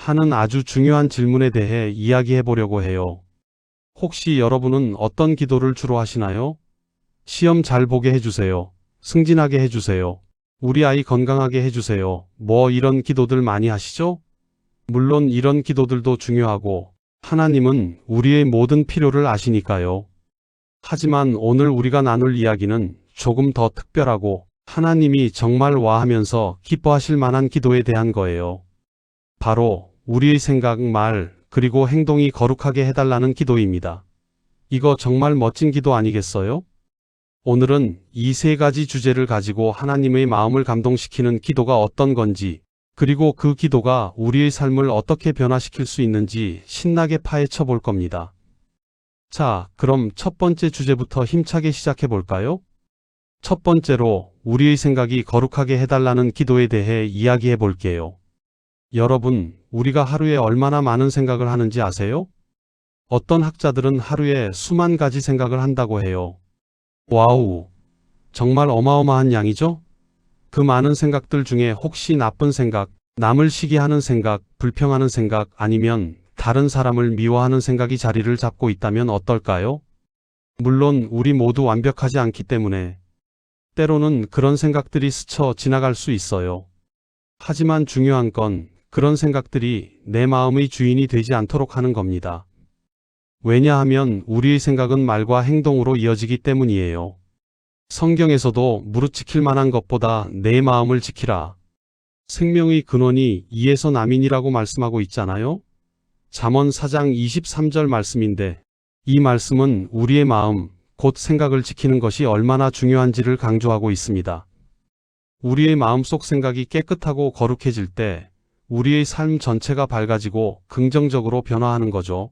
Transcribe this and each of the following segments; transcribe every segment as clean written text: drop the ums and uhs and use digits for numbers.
하는 아주 중요한 질문에 대해 이야기해 보려고 해요. 혹시 여러분은 어떤 기도를 주로 하시나요? 시험 잘 보게 해주세요. 승진하게 해주세요. 우리 아이 건강하게 해주세요. 뭐 이런 기도들 많이 하시죠? 물론 이런 기도들도 중요하고 하나님은 우리의 모든 필요를 아시니까요. 하지만 오늘 우리가 나눌 이야기는 조금 더 특별하고 하나님이 정말 와하면서 기뻐하실 만한 기도에 대한 거예요. 바로 우리의 생각, 말, 그리고 행동이 거룩하게 해달라는 기도입니다. 이거 정말 멋진 기도 아니겠어요? 오늘은 이 세 가지 주제를 가지고 하나님의 마음을 감동시키는 기도가 어떤 건지, 그리고 그 기도가 우리의 삶을 어떻게 변화시킬 수 있는지 신나게 파헤쳐 볼 겁니다. 자, 그럼 첫 번째 주제부터 힘차게 시작해 볼까요? 첫 번째로 우리의 생각이 거룩하게 해달라는 기도에 대해 이야기해 볼게요. 여러분, 우리가 하루에 얼마나 많은 생각을 하는지 아세요? 어떤 학자들은 하루에 수만 가지 생각을 한다고 해요. 와우, 정말 어마어마한 양이죠? 그 많은 생각들 중에 혹시 나쁜 생각, 남을 시기하는 생각, 불평하는 생각, 아니면 다른 사람을 미워하는 생각이 자리를 잡고 있다면 어떨까요? 물론 우리 모두 완벽하지 않기 때문에 때로는 그런 생각들이 스쳐 지나갈 수 있어요. 하지만 중요한 건 그런 생각들이 내 마음의 주인이 되지 않도록 하는 겁니다. 왜냐하면 우리의 생각은 말과 행동으로 이어지기 때문이에요. 성경에서도 무릇 지킬 만한 것보다 내 마음을 지키라. 생명의 근원이 이에서 남이니라고 말씀하고 있잖아요. 잠언 4장 23절 말씀인데 이 말씀은 우리의 마음, 곧 생각을 지키는 것이 얼마나 중요한지를 강조하고 있습니다. 우리의 마음속 생각이 깨끗하고 거룩해질 때 우리의 삶 전체가 밝아지고 긍정적으로 변화하는 거죠.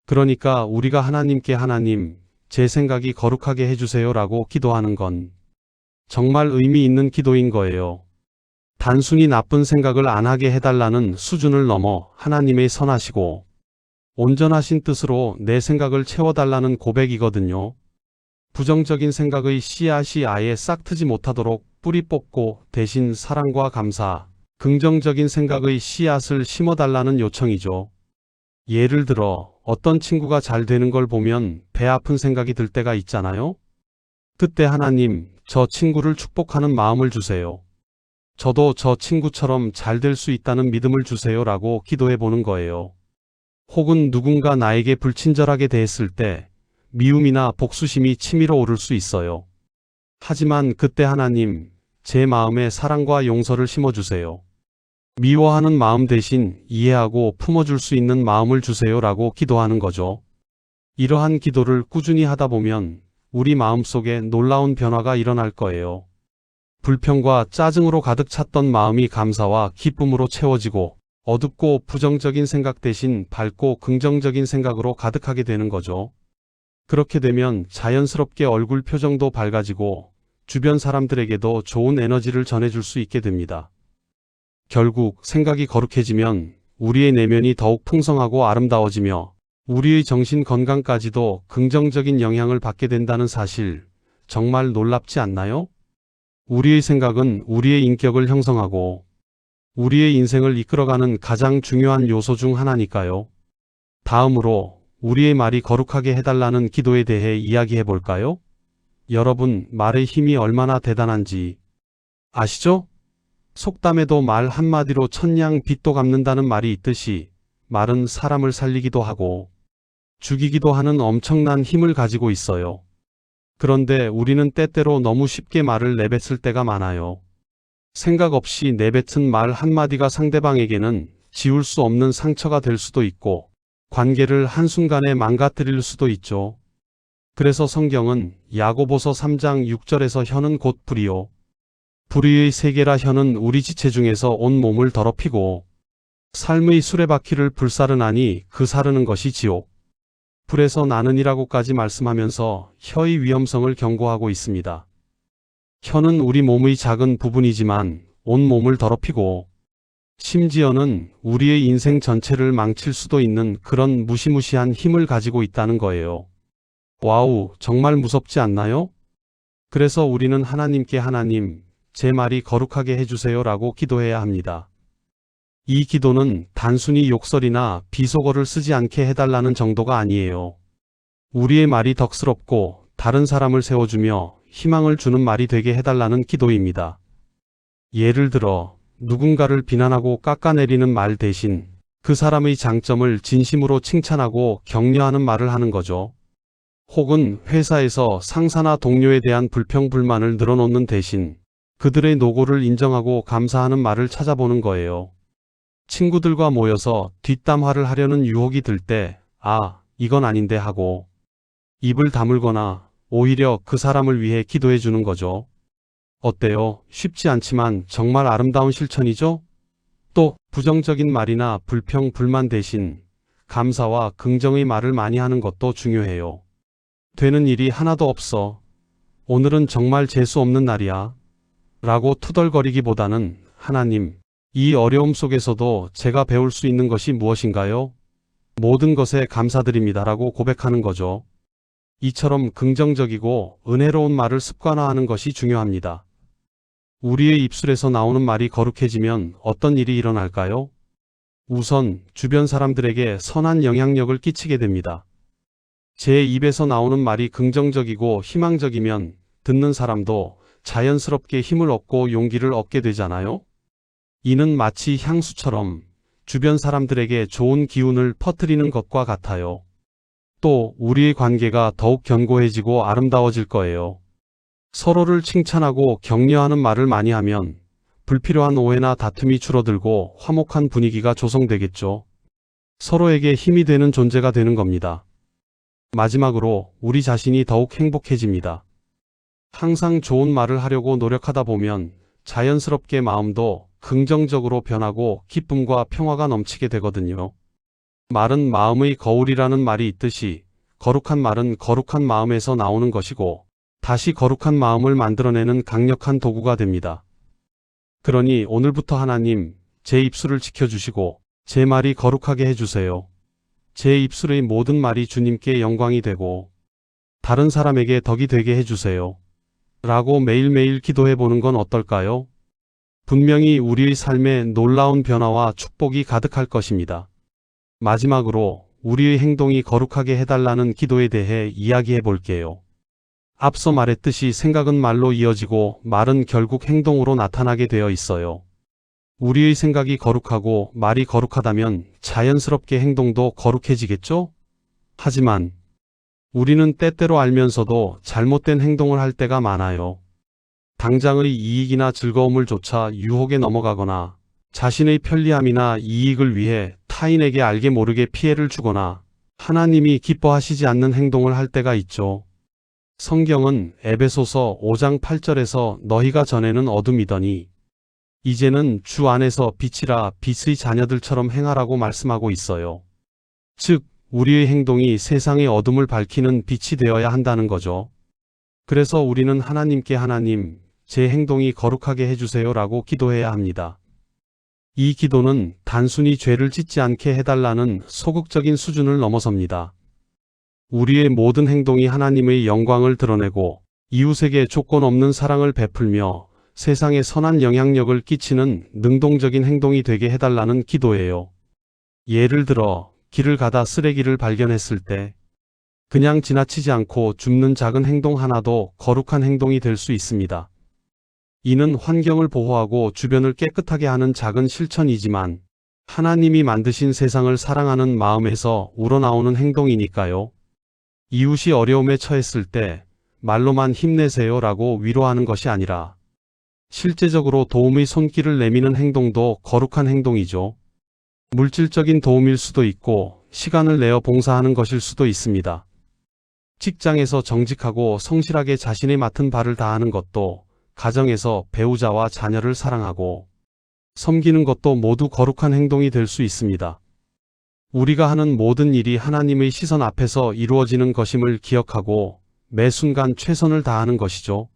그러니까 우리가 하나님께 하나님, 제 생각이 거룩하게 해주세요 라고 기도하는 건 정말 의미 있는 기도인 거예요. 단순히 나쁜 생각을 안 하게 해달라는 수준을 넘어 하나님의 선하시고 온전하신 뜻으로 내 생각을 채워달라는 고백이거든요. 부정적인 생각의 씨앗이 아예 싹트지 못하도록 뿌리 뽑고 대신 사랑과 감사, 긍정적인 생각의 씨앗을 심어달라는 요청이죠. 예를 들어 어떤 친구가 잘 되는 걸 보면 배 아픈 생각이 들 때가 있잖아요. 그때 하나님, 저 친구를 축복하는 마음을 주세요. 저도 저 친구처럼 잘 될 수 있다는 믿음을 주세요 라고 기도해 보는 거예요. 혹은 누군가 나에게 불친절하게 대했을 때 미움이나 복수심이 치밀어 오를 수 있어요. 하지만 그때 하나님, 제 마음에 사랑과 용서를 심어주세요. 미워하는 마음 대신 이해하고 품어줄 수 있는 마음을 주세요 라고 기도하는 거죠. 이러한 기도를 꾸준히 하다 보면 우리 마음속에 놀라운 변화가 일어날 거예요. 불평과 짜증으로 가득 찼던 마음이 감사와 기쁨으로 채워지고 어둡고 부정적인 생각 대신 밝고 긍정적인 생각으로 가득하게 되는 거죠. 그렇게 되면 자연스럽게 얼굴 표정도 밝아지고 주변 사람들에게도 좋은 에너지를 전해줄 수 있게 됩니다. 결국 생각이 거룩해지면 우리의 내면이 더욱 풍성하고 아름다워지며 우리의 정신 건강까지도 긍정적인 영향을 받게 된다는 사실, 정말 놀랍지 않나요? 우리의 생각은 우리의 인격을 형성하고 우리의 인생을 이끌어가는 가장 중요한 요소 중 하나니까요. 다음으로 우리의 말이 거룩하게 해달라는 기도에 대해 이야기해 볼까요? 여러분, 말의 힘이 얼마나 대단한지 아시죠? 속담에도 말 한마디로 천냥 빚도 갚는다는 말이 있듯이 말은 사람을 살리기도 하고 죽이기도 하는 엄청난 힘을 가지고 있어요. 그런데 우리는 때때로 너무 쉽게 말을 내뱉을 때가 많아요. 생각 없이 내뱉은 말 한마디가 상대방에게는 지울 수 없는 상처가 될 수도 있고 관계를 한순간에 망가뜨릴 수도 있죠. 그래서 성경은 야고보서 3장 6절에서 혀는 곧 불이요. 불의의 세계라 혀는 우리 지체 중에서 온 몸을 더럽히고 삶의 수레바퀴를 불사르나니 그 사르는 것이 지옥. 불에서 나느니라고까지 말씀하면서 혀의 위험성을 경고하고 있습니다. 혀는 우리 몸의 작은 부분이지만 온 몸을 더럽히고 심지어는 우리의 인생 전체를 망칠 수도 있는 그런 무시무시한 힘을 가지고 있다는 거예요. 와우, 정말 무섭지 않나요? 그래서 우리는 하나님께 하나님, 제 말이 거룩하게 해주세요 라고 기도해야 합니다. 이 기도는 단순히 욕설이나 비속어를 쓰지 않게 해달라는 정도가 아니에요. 우리의 말이 덕스럽고 다른 사람을 세워주며 희망을 주는 말이 되게 해달라는 기도입니다. 예를 들어 누군가를 비난하고 깎아내리는 말 대신 그 사람의 장점을 진심으로 칭찬하고 격려하는 말을 하는 거죠. 혹은 회사에서 상사나 동료에 대한 불평불만을 늘어놓는 대신 그들의 노고를 인정하고 감사하는 말을 찾아보는 거예요. 친구들과 모여서 뒷담화를 하려는 유혹이 들 때, 아, 이건 아닌데 하고 입을 다물거나 오히려 그 사람을 위해 기도해 주는 거죠. 어때요? 쉽지 않지만 정말 아름다운 실천이죠? 또 부정적인 말이나 불평, 불만 대신 감사와 긍정의 말을 많이 하는 것도 중요해요. 되는 일이 하나도 없어. 오늘은 정말 재수 없는 날이야. 라고 투덜거리기보다는 하나님, 이 어려움 속에서도 제가 배울 수 있는 것이 무엇인가요? 모든 것에 감사드립니다라고 고백하는 거죠. 이처럼 긍정적이고 은혜로운 말을 습관화하는 것이 중요합니다. 우리의 입술에서 나오는 말이 거룩해지면 어떤 일이 일어날까요? 우선 주변 사람들에게 선한 영향력을 끼치게 됩니다. 제 입에서 나오는 말이 긍정적이고 희망적이면 듣는 사람도 자연스럽게 힘을 얻고 용기를 얻게 되잖아요. 이는 마치 향수처럼 주변 사람들에게 좋은 기운을 퍼뜨리는 것과 같아요. 또 우리의 관계가 더욱 견고해지고 아름다워질 거예요. 서로를 칭찬하고 격려하는 말을 많이 하면 불필요한 오해나 다툼이 줄어들고 화목한 분위기가 조성되겠죠. 서로에게 힘이 되는 존재가 되는 겁니다. 마지막으로 우리 자신이 더욱 행복해집니다. 항상 좋은 말을 하려고 노력하다 보면 자연스럽게 마음도 긍정적으로 변하고 기쁨과 평화가 넘치게 되거든요. 말은 마음의 거울이라는 말이 있듯이 거룩한 말은 거룩한 마음에서 나오는 것이고 다시 거룩한 마음을 만들어내는 강력한 도구가 됩니다. 그러니 오늘부터 하나님, 제 입술을 지켜주시고 제 말이 거룩하게 해주세요. 제 입술의 모든 말이 주님께 영광이 되고 다른 사람에게 덕이 되게 해주세요. 라고 매일매일 기도해 보는 건 어떨까요? 분명히 우리의 삶에 놀라운 변화와 축복이 가득할 것입니다. 마지막으로 우리의 행동이 거룩하게 해달라는 기도에 대해 이야기해 볼게요. 앞서 말했듯이 생각은 말로 이어지고 말은 결국 행동으로 나타나게 되어 있어요. 우리의 생각이 거룩하고 말이 거룩하다면 자연스럽게 행동도 거룩해지겠죠? 하지만 우리는 때때로 알면서도 잘못된 행동을 할 때가 많아요. 당장의 이익이나 즐거움을 쫓아 유혹에 넘어가거나 자신의 편리함이나 이익을 위해 타인에게 알게 모르게 피해를 주거나 하나님이 기뻐하시지 않는 행동을 할 때가 있죠. 성경은 에베소서 5장 8절에서 너희가 전에는 어둠이더니 이제는 주 안에서 빛이라 빛의 자녀들처럼 행하라고 말씀하고 있어요. 즉, 우리의 행동이 세상의 어둠을 밝히는 빛이 되어야 한다는 거죠. 그래서 우리는 하나님께 하나님, 제 행동이 거룩하게 해주세요 라고 기도해야 합니다. 이 기도는 단순히 죄를 짓지 않게 해달라는 소극적인 수준을 넘어섭니다. 우리의 모든 행동이 하나님의 영광을 드러내고 이웃에게 조건 없는 사랑을 베풀며 세상에 선한 영향력을 끼치는 능동적인 행동이 되게 해달라는 기도예요. 예를 들어 길을 가다 쓰레기를 발견했을 때 그냥 지나치지 않고 줍는 작은 행동 하나도 거룩한 행동이 될 수 있습니다. 이는 환경을 보호하고 주변을 깨끗하게 하는 작은 실천이지만 하나님이 만드신 세상을 사랑하는 마음에서 우러나오는 행동이니까요. 이웃이 어려움에 처했을 때 말로만 힘내세요 라고 위로하는 것이 아니라 실제적으로 도움의 손길을 내미는 행동도 거룩한 행동이죠. 물질적인 도움일 수도 있고 시간을 내어 봉사하는 것일 수도 있습니다. 직장에서 정직하고 성실하게 자신의 맡은 바를 다하는 것도, 가정에서 배우자와 자녀를 사랑하고 섬기는 것도 모두 거룩한 행동이 될 수 있습니다. 우리가 하는 모든 일이 하나님의 시선 앞에서 이루어지는 것임을 기억하고 매 순간 최선을 다하는 것이죠.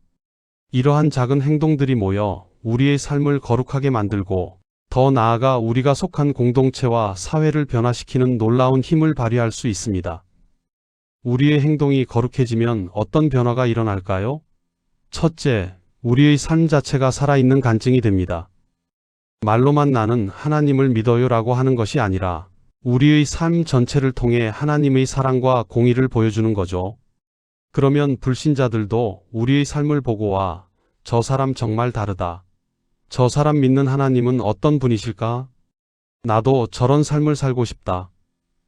이러한 작은 행동들이 모여 우리의 삶을 거룩하게 만들고 더 나아가 우리가 속한 공동체와 사회를 변화시키는 놀라운 힘을 발휘할 수 있습니다. 우리의 행동이 거룩해지면 어떤 변화가 일어날까요? 첫째, 우리의 삶 자체가 살아있는 간증이 됩니다. 말로만 나는 하나님을 믿어요라고 하는 것이 아니라 우리의 삶 전체를 통해 하나님의 사랑과 공의를 보여주는 거죠. 그러면 불신자들도 우리의 삶을 보고 와, 저 사람 정말 다르다. 저 사람 믿는 하나님은 어떤 분이실까? 나도 저런 삶을 살고 싶다.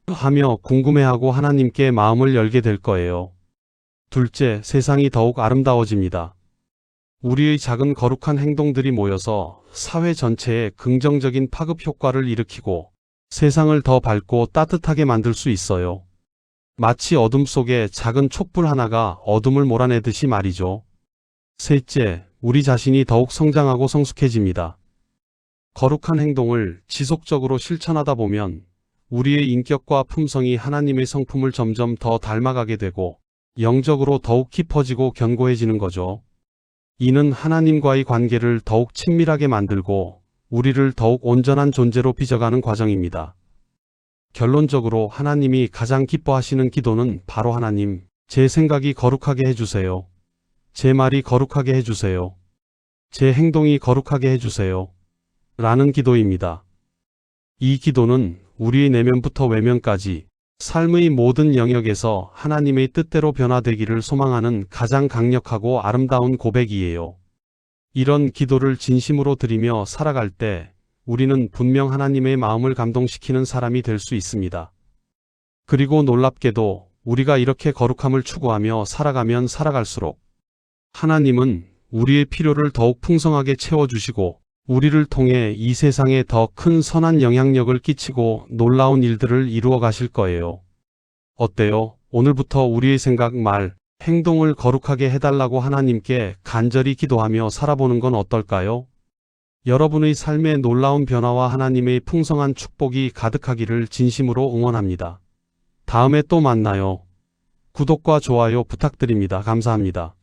하며 궁금해하고 하나님께 마음을 열게 될 거예요. 둘째, 세상이 더욱 아름다워집니다. 우리의 작은 거룩한 행동들이 모여서 사회 전체에 긍정적인 파급 효과를 일으키고 세상을 더 밝고 따뜻하게 만들 수 있어요. 마치 어둠 속에 작은 촛불 하나가 어둠을 몰아내듯이 말이죠. 셋째, 우리 자신이 더욱 성장하고 성숙해집니다. 거룩한 행동을 지속적으로 실천하다 보면 우리의 인격과 품성이 하나님의 성품을 점점 더 닮아가게 되고 영적으로 더욱 깊어지고 견고해지는 거죠. 이는 하나님과의 관계를 더욱 친밀하게 만들고 우리를 더욱 온전한 존재로 빚어가는 과정입니다. 결론적으로 하나님이 가장 기뻐하시는 기도는 바로 하나님, 제 생각이 거룩하게 해주세요. 제 말이 거룩하게 해주세요. 제 행동이 거룩하게 해주세요. 라는 기도입니다. 이 기도는 우리의 내면부터 외면까지 삶의 모든 영역에서 하나님의 뜻대로 변화되기를 소망하는 가장 강력하고 아름다운 고백이에요. 이런 기도를 진심으로 드리며 살아갈 때 우리는 분명 하나님의 마음을 감동시키는 사람이 될 수 있습니다. 그리고 놀랍게도 우리가 이렇게 거룩함을 추구하며 살아가면 살아갈수록 하나님은 우리의 필요를 더욱 풍성하게 채워주시고 우리를 통해 이 세상에 더 큰 선한 영향력을 끼치고 놀라운 일들을 이루어 가실 거예요. 어때요? 오늘부터 우리의 생각, 말, 행동을 거룩하게 해달라고 하나님께 간절히 기도하며 살아보는 건 어떨까요? 여러분의 삶의 놀라운 변화와 하나님의 풍성한 축복이 가득하기를 진심으로 응원합니다. 다음에 또 만나요. 구독과 좋아요 부탁드립니다. 감사합니다.